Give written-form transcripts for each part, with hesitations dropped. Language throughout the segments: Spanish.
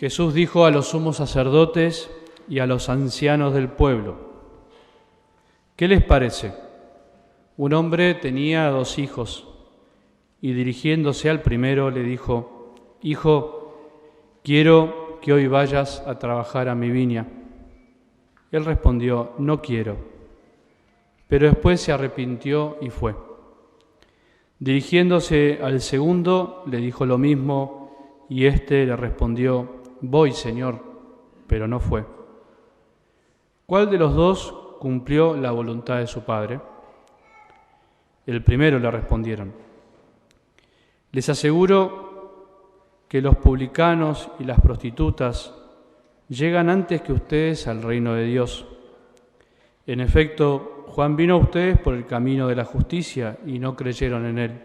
Jesús dijo a los sumos sacerdotes y a los ancianos del pueblo: ¿qué les parece? Un hombre tenía 2 hijos y dirigiéndose al primero le dijo: Hijo, quiero que hoy vayas a trabajar a mi viña. Él respondió: no quiero. Pero después se arrepintió y fue. Dirigiéndose al segundo le dijo lo mismo y éste le respondió: voy, Señor, pero no fue. ¿Cuál de los 2 cumplió la voluntad de su padre? El primero, le respondieron. Les aseguro que los publicanos y las prostitutas llegan antes que ustedes al reino de Dios. En efecto, Juan vino a ustedes por el camino de la justicia y no creyeron en él.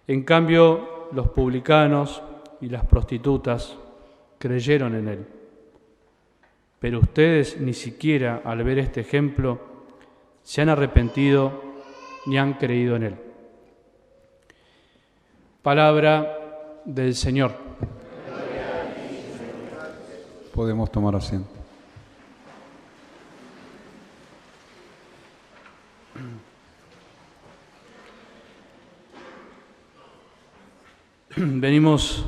En cambio, los publicanos y las prostitutas creyeron en él. Pero ustedes ni siquiera al ver este ejemplo se han arrepentido ni han creído en él. Palabra del Señor. Podemos tomar asiento. Venimos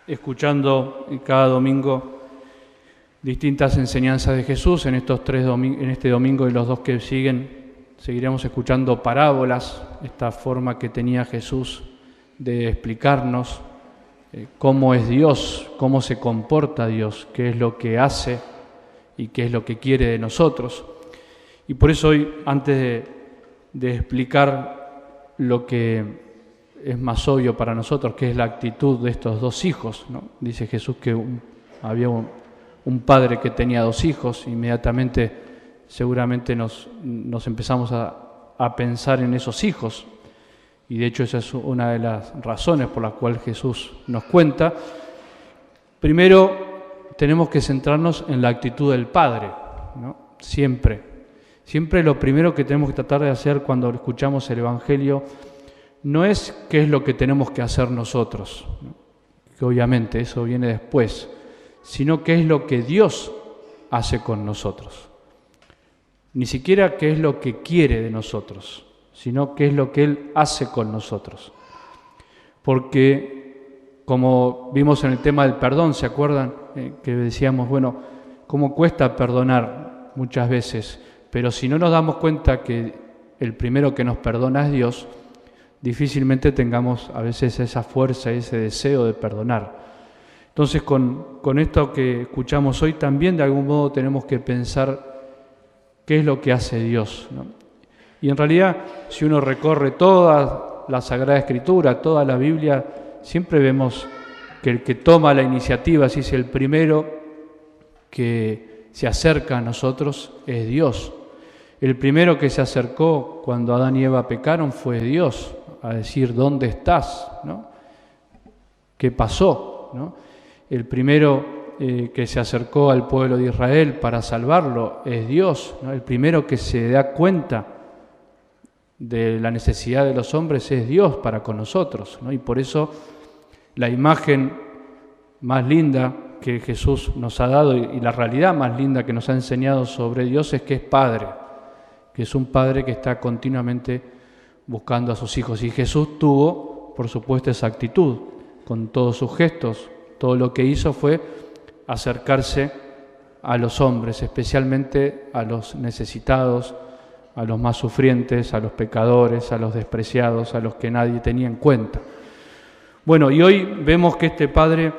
escuchando cada domingo distintas enseñanzas de Jesús. En este domingo y los 2 que siguen seguiremos escuchando parábolas, esta forma que tenía Jesús de explicarnos cómo es Dios, cómo se comporta Dios, qué es lo que hace y qué es lo que quiere de nosotros. Y por eso hoy, antes de explicar lo que es más obvio para nosotros, que es la actitud de estos 2 hijos, ¿no? Dice Jesús que había un padre que tenía 2 hijos. Inmediatamente seguramente nos empezamos a pensar en esos hijos, y de hecho esa es una de las razones por las cuales Jesús nos cuenta. Primero tenemos que centrarnos en la actitud del Padre, ¿no? Siempre lo primero que tenemos que tratar de hacer cuando escuchamos el Evangelio no es qué es lo que tenemos que hacer nosotros, ¿no? Que obviamente eso viene después, sino qué es lo que Dios hace con nosotros. Ni siquiera qué es lo que quiere de nosotros, sino qué es lo que Él hace con nosotros. Porque, como vimos en el tema del perdón, ¿se acuerdan? Que decíamos, bueno, cómo cuesta perdonar muchas veces, pero si no nos damos cuenta que el primero que nos perdona es Dios, difícilmente tengamos a veces esa fuerza, ese deseo de perdonar. Entonces, con esto que escuchamos hoy, también de algún modo tenemos que pensar qué es lo que hace Dios, ¿no? Y en realidad, si uno recorre toda la Sagrada Escritura, toda la Biblia, siempre vemos que el que toma la iniciativa, si es el primero que se acerca a nosotros, es Dios. El primero que se acercó cuando Adán y Eva pecaron fue Dios, a decir, ¿dónde estás?, ¿no? ¿Qué pasó?, ¿no? El primero que se acercó al pueblo de Israel para salvarlo es Dios, ¿no? El primero que se da cuenta de la necesidad de los hombres es Dios para con nosotros, ¿no? Y por eso la imagen más linda que Jesús nos ha dado y la realidad más linda que nos ha enseñado sobre Dios es que es Padre, que es un Padre que está continuamente buscando a sus hijos. Y Jesús tuvo, por supuesto, esa actitud con todos sus gestos. Todo lo que hizo fue acercarse a los hombres, especialmente a los necesitados, a los más sufrientes, a los pecadores, a los despreciados, a los que nadie tenía en cuenta. Bueno, y hoy vemos que este padre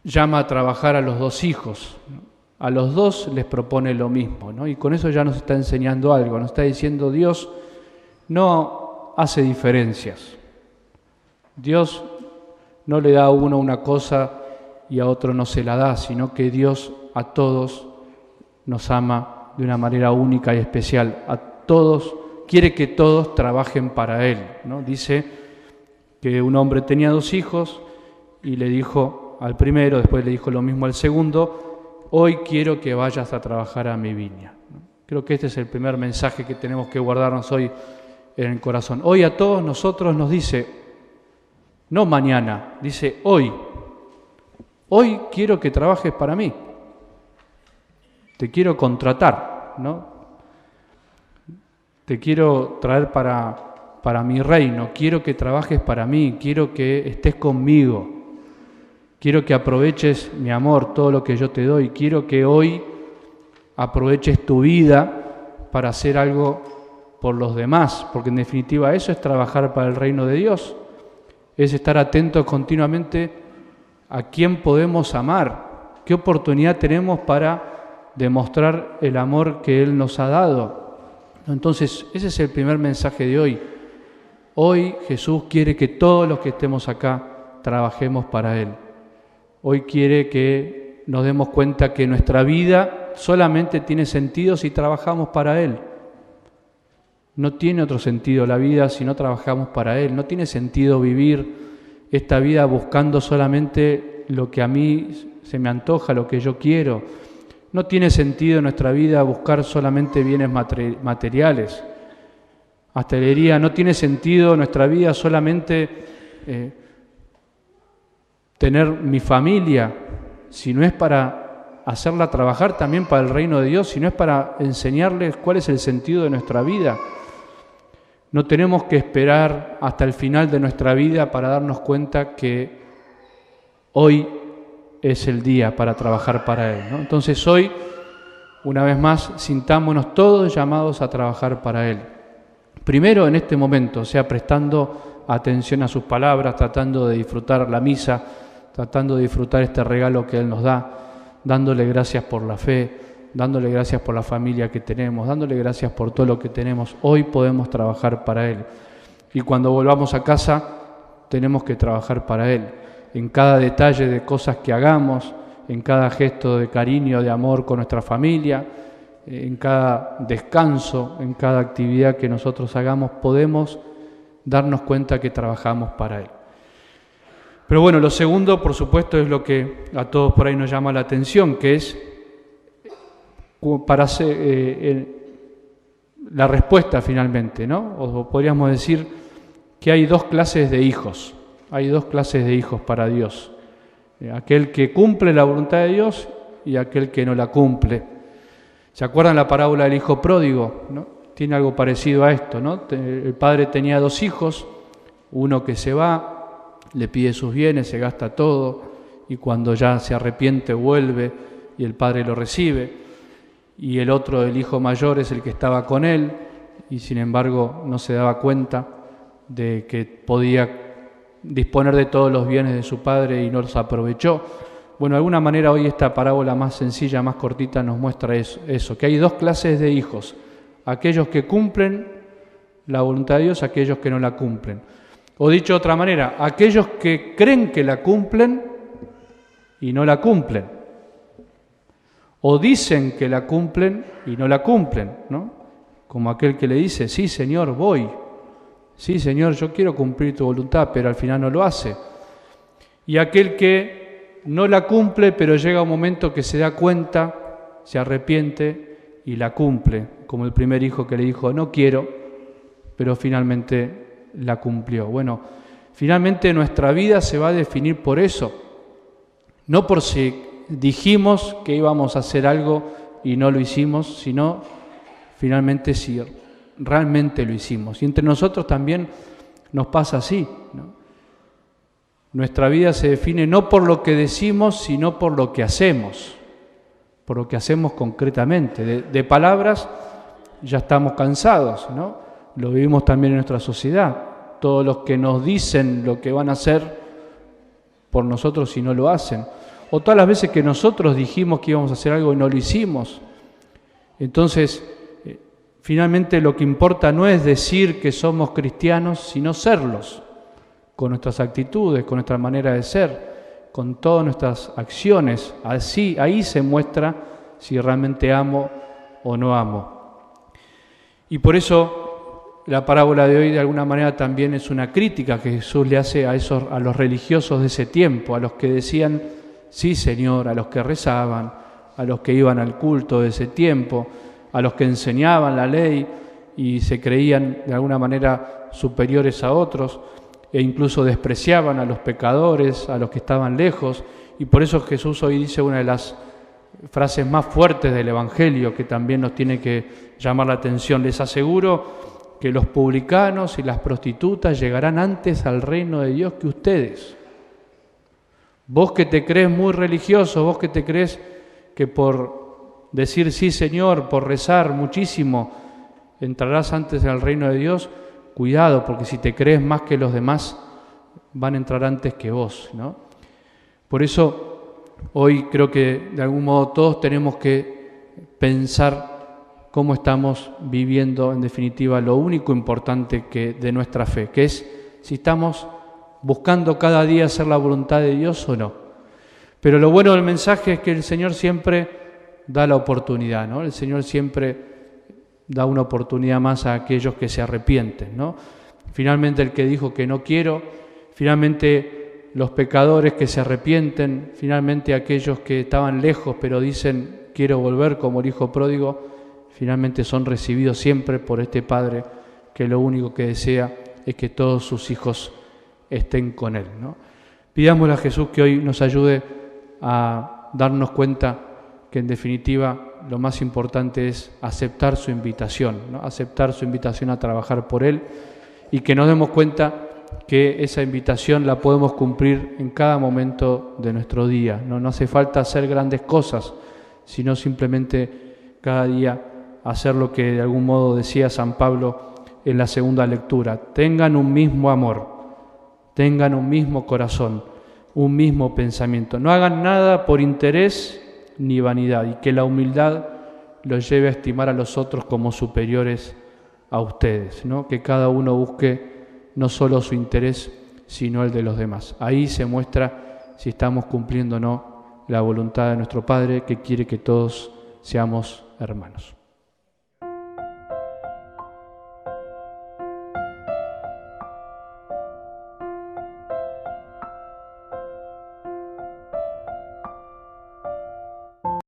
llama a trabajar a los 2 hijos, ¿no? A los 2 les propone lo mismo, ¿no? Y con eso ya nos está enseñando algo, nos está diciendo Dios no hace diferencias. Dios no le da a uno una cosa y a otro no se la da, sino que Dios a todos nos ama de una manera única y especial. A todos, quiere que todos trabajen para Él, ¿no? Dice que un hombre tenía 2 hijos y le dijo al primero, después le dijo lo mismo al segundo: hoy quiero que vayas a trabajar a mi viña, ¿no? Creo que este es el primer mensaje que tenemos que guardarnos hoy en el corazón. Hoy a todos nosotros nos dice, no mañana, dice hoy. hoy quiero que trabajes para mí, te quiero contratar, ¿no? Te quiero traer para mi reino, quiero que trabajes para mí, quiero que estés conmigo, quiero que aproveches mi amor, todo lo que yo te doy, quiero que hoy aproveches tu vida para hacer algo por los demás, porque en definitiva eso es trabajar para el reino de Dios, es estar atentos continuamente a quién podemos amar, qué oportunidad tenemos para demostrar el amor que Él nos ha dado. Entonces, ese es el primer mensaje de hoy. Hoy Jesús quiere que todos los que estemos acá trabajemos para Él. Hoy quiere que nos demos cuenta que nuestra vida solamente tiene sentido si trabajamos para Él. No tiene otro sentido la vida si no trabajamos para Él. No tiene sentido vivir esta vida buscando solamente lo que a mí se me antoja, lo que yo quiero. No tiene sentido en nuestra vida buscar solamente bienes materiales. Hasta diría, no tiene sentido en nuestra vida solamente tener mi familia, si no es para hacerla trabajar también para el reino de Dios, si no es para enseñarles cuál es el sentido de nuestra vida. No tenemos que esperar hasta el final de nuestra vida para darnos cuenta que hoy es el día para trabajar para Él, ¿no? Entonces hoy, una vez más, sintámonos todos llamados a trabajar para Él. Primero en este momento, o sea, prestando atención a sus palabras, tratando de disfrutar la misa, tratando de disfrutar este regalo que Él nos da, dándole gracias por la fe, dándole gracias por la familia que tenemos, dándole gracias por todo lo que tenemos. Hoy podemos trabajar para Él. Y cuando volvamos a casa, tenemos que trabajar para Él. En cada detalle de cosas que hagamos, en cada gesto de cariño, de amor con nuestra familia, en cada descanso, en cada actividad que nosotros hagamos, podemos darnos cuenta que trabajamos para Él. Pero bueno, lo segundo, por supuesto, es lo que a todos por ahí nos llama la atención, que es para hacer la respuesta finalmente, ¿no? O podríamos decir que hay dos clases de hijos. Hay dos clases de hijos para Dios. Aquel que cumple la voluntad de Dios y aquel que no la cumple. ¿Se acuerdan la parábola del hijo pródigo, ¿no? Tiene algo parecido a esto, ¿no? El padre tenía dos hijos, uno que se va, le pide sus bienes, se gasta todo, y cuando ya se arrepiente vuelve y el padre lo recibe. Y el otro, el hijo mayor, es el que estaba con él y sin embargo no se daba cuenta de que podía disponer de todos los bienes de su padre y no los aprovechó. Bueno, de alguna manera hoy esta parábola más sencilla, más cortita, nos muestra eso, que hay dos clases de hijos, aquellos que cumplen la voluntad de Dios, aquellos que no la cumplen. O dicho de otra manera, aquellos que creen que la cumplen y no la cumplen. O dicen que la cumplen y no la cumplen, ¿no? Como aquel que le dice, sí, Señor, voy. Sí, Señor, yo quiero cumplir tu voluntad, pero al final no lo hace. Y aquel que no la cumple, pero llega un momento que se da cuenta, se arrepiente y la cumple, como el primer hijo que le dijo, no quiero, pero finalmente la cumplió. Bueno, finalmente nuestra vida se va a definir por eso, no por si dijimos que íbamos a hacer algo y no lo hicimos, sino finalmente si realmente lo hicimos. Y entre nosotros también nos pasa así, ¿no? Nuestra vida se define no por lo que decimos, sino por lo que hacemos concretamente. De palabras ya estamos cansados, ¿no? Lo vivimos también en nuestra sociedad. Todos los que nos dicen lo que van a hacer por nosotros y no lo hacen. O todas las veces que nosotros dijimos que íbamos a hacer algo y no lo hicimos. Entonces, finalmente lo que importa no es decir que somos cristianos, sino serlos, con nuestras actitudes, con nuestra manera de ser, con todas nuestras acciones. Así, ahí se muestra si realmente amo o no amo. Y por eso la parábola de hoy de alguna manera también es una crítica que Jesús le hace a los religiosos de ese tiempo, a los que decían sí, Señor, a los que rezaban, a los que iban al culto de ese tiempo, a los que enseñaban la ley y se creían de alguna manera superiores a otros e incluso despreciaban a los pecadores, a los que estaban lejos Y por eso Jesús hoy dice una de las frases más fuertes del Evangelio que también nos tiene que llamar la atención. Les aseguro que los publicanos y las prostitutas llegarán antes al reino de Dios que ustedes. Vos que te crees muy religioso, vos que te crees que por decir sí Señor, por rezar muchísimo, entrarás antes al reino de Dios, cuidado, porque si te crees más que los demás, van a entrar antes que vos, ¿no? Por eso, hoy creo que de algún modo todos tenemos que pensar cómo estamos viviendo, en definitiva, lo único importante de nuestra fe, que es si estamos buscando cada día hacer la voluntad de Dios o no. Pero lo bueno del mensaje es que el Señor siempre da la oportunidad, ¿no? El Señor siempre da una oportunidad más a aquellos que se arrepienten, ¿no? Finalmente el que dijo que no quiero, finalmente los pecadores que se arrepienten, finalmente aquellos que estaban lejos pero dicen quiero volver como el hijo pródigo, finalmente son recibidos siempre por este Padre que lo único que desea es que todos sus hijos estén con Él, ¿no? Pidámosle a Jesús que hoy nos ayude a darnos cuenta que en definitiva lo más importante es aceptar su invitación, ¿no? Aceptar su invitación a trabajar por Él y que nos demos cuenta que esa invitación la podemos cumplir en cada momento de nuestro día. No hace falta hacer grandes cosas, sino simplemente cada día hacer lo que de algún modo decía San Pablo en la segunda lectura. Tengan un mismo amor, tengan un mismo corazón, un mismo pensamiento. No hagan nada por interés ni vanidad y que la humildad los lleve a estimar a los otros como superiores a ustedes, ¿no? Que cada uno busque no solo su interés, sino el de los demás. Ahí se muestra si estamos cumpliendo o no la voluntad de nuestro Padre, que quiere que todos seamos hermanos.